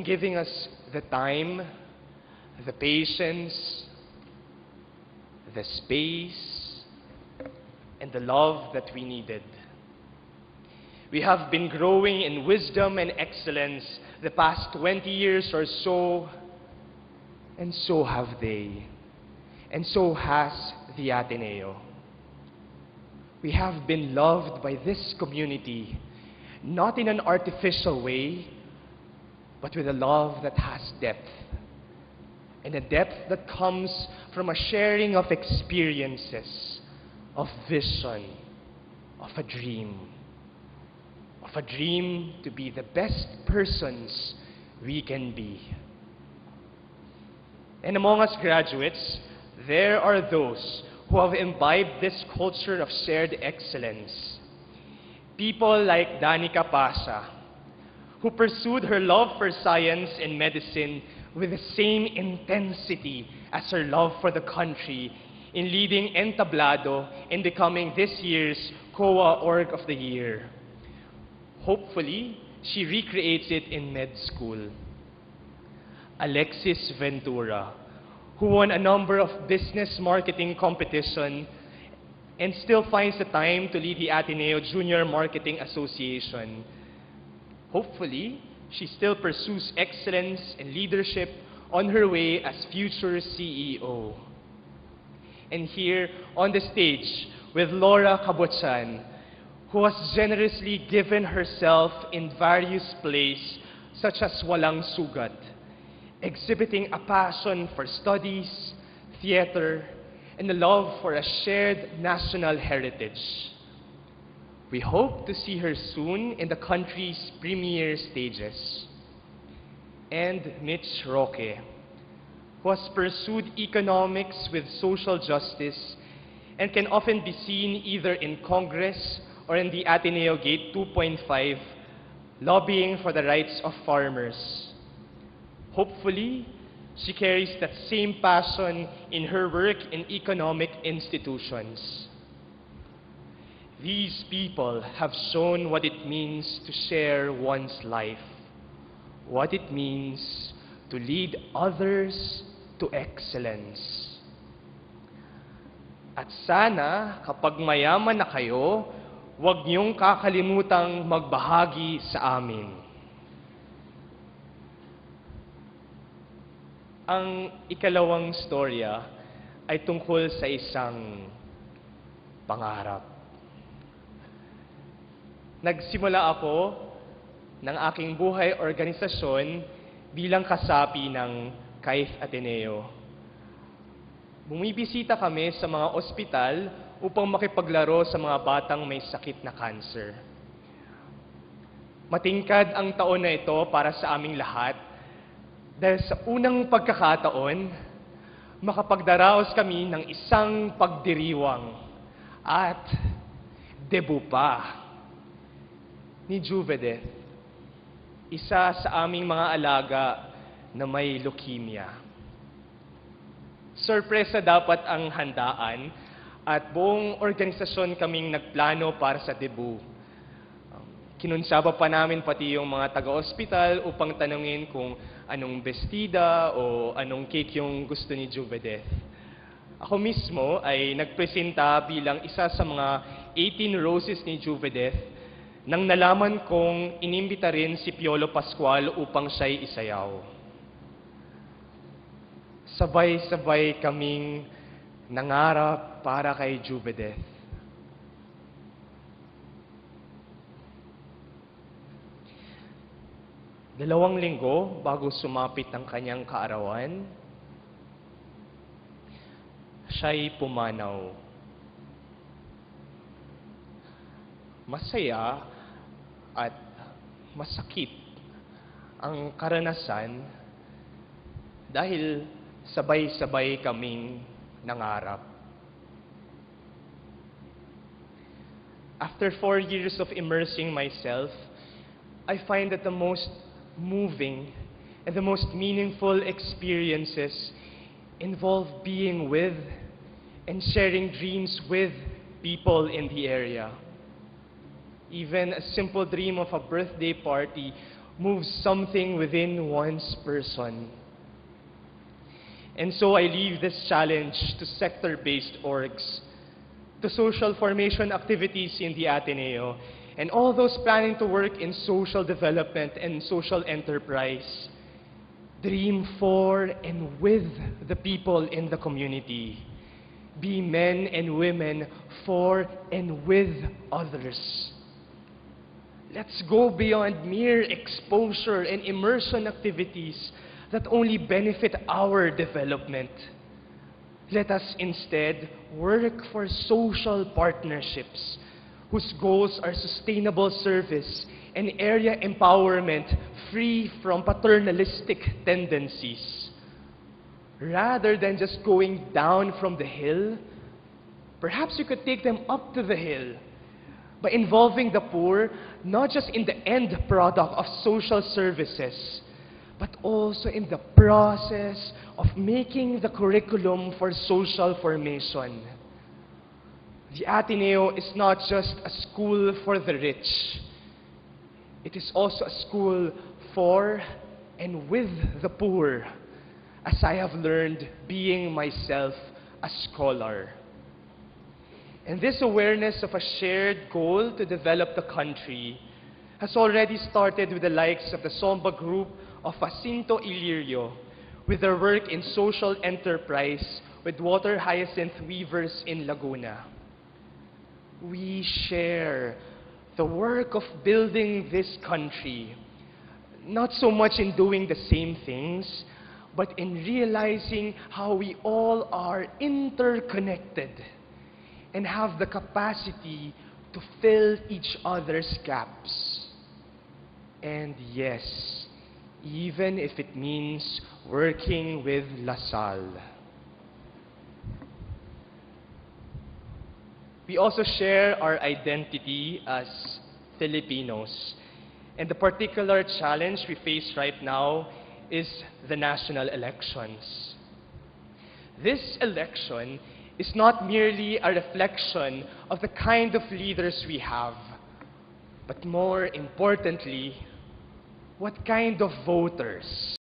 giving us the time, the patience, the space, and the love that we needed. We have been growing in wisdom and excellence the past 20 years or so, and so have they, and so has the Ateneo. We have been loved by this community, not in an artificial way, but with a love that has depth, and a depth that comes from a sharing of experiences, of vision, of a dream to be the best persons we can be. And among us graduates, there are those who have imbibed this culture of shared excellence. People like Danica Pasha, who pursued her love for science and medicine with the same intensity as her love for the country in leading Entablado and becoming this year's COA Org of the Year. Hopefully, she recreates it in med school. Alexis Ventura, who won a number of business marketing competition and still finds the time to lead the Ateneo Junior Marketing Association. Hopefully, she still pursues excellence and leadership on her way as future CEO. And here on the stage with Laura Cabochan, who has generously given herself in various plays such as Walang Sugat, exhibiting a passion for studies, theater, and a love for a shared national heritage. We hope to see her soon in the country's premier stages. And Mitch Roque, who has pursued economics with social justice and can often be seen either in Congress or in the Ateneo Gate 2.5, lobbying for the rights of farmers. Hopefully, she carries that same passion in her work in economic institutions. These people have shown what it means to share one's life, what it means to lead others to excellence. At sana, kapag mayaman na kayo, huwag niyong kakalimutang magbahagi sa amin. Ang ikalawang storya ay tungkol sa isang pangarap. Nagsimula ako ng aking buhay organisasyon bilang kasapi ng CAIF Ateneo. Bumibisita kami sa mga ospital upang makipaglaro sa mga batang may sakit na cancer. Matingkad ang taon na ito para sa aming lahat dahil sa unang pagkakataon, makapagdaraos kami ng isang pagdiriwang at debut pa ni Juvedeth, isa sa aming mga alaga na may leukemia. Sorpresa dapat ang handaan at buong organisasyon kaming nagplano para sa debut. Kinunsaba pa namin pati yung mga taga-ospital upang tanungin kung anong bestida o anong cake yung gusto ni Juvedeth. Ako mismo ay nagpresenta bilang isa sa mga 18 roses ni Juvedeth nang nalaman kong inimbita rin si Piolo Pascual upang siya'y isayaw. Sabay-sabay kaming nangarap para kay Juvedeth. Dalawang linggo bago sumapit ang kanyang kaarawan, siya'y pumanaw. Masaya at masakit ang karanasan dahil sabay-sabay kaming nangarap. After 4 years of immersing myself, I find that the most moving and the most meaningful experiences involve being with and sharing dreams with people in the area. Even a simple dream of a birthday party moves something within one's person. And so I leave this challenge to sector-based orgs, to social formation activities in the Ateneo, and all those planning to work in social development and social enterprise. Dream for and with the people in the community. Be men and women for and with others. Let's go beyond mere exposure and immersion activities that only benefit our development. Let us instead work for social partnerships whose goals are sustainable service and area empowerment free from paternalistic tendencies. Rather than just going down from the hill, perhaps you could take them up to the hill by involving the poor not just in the end product of social services, but also in the process of making the curriculum for social formation. The Ateneo is not just a school for the rich. It is also a school for and with the poor, as I have learned being myself a scholar. And this awareness of a shared goal to develop the country has already started with the likes of the Somba Group of Jacinto Ilirio, with their work in social enterprise with water hyacinth weavers in Laguna. We share the work of building this country, not so much in doing the same things, but in realizing how we all are interconnected and have the capacity to fill each other's gaps. And yes, even if it means working with LaSalle. We also share our identity as Filipinos. And the particular challenge we face right now is the national elections. This election is not merely a reflection of the kind of leaders we have, but more importantly, what kind of voters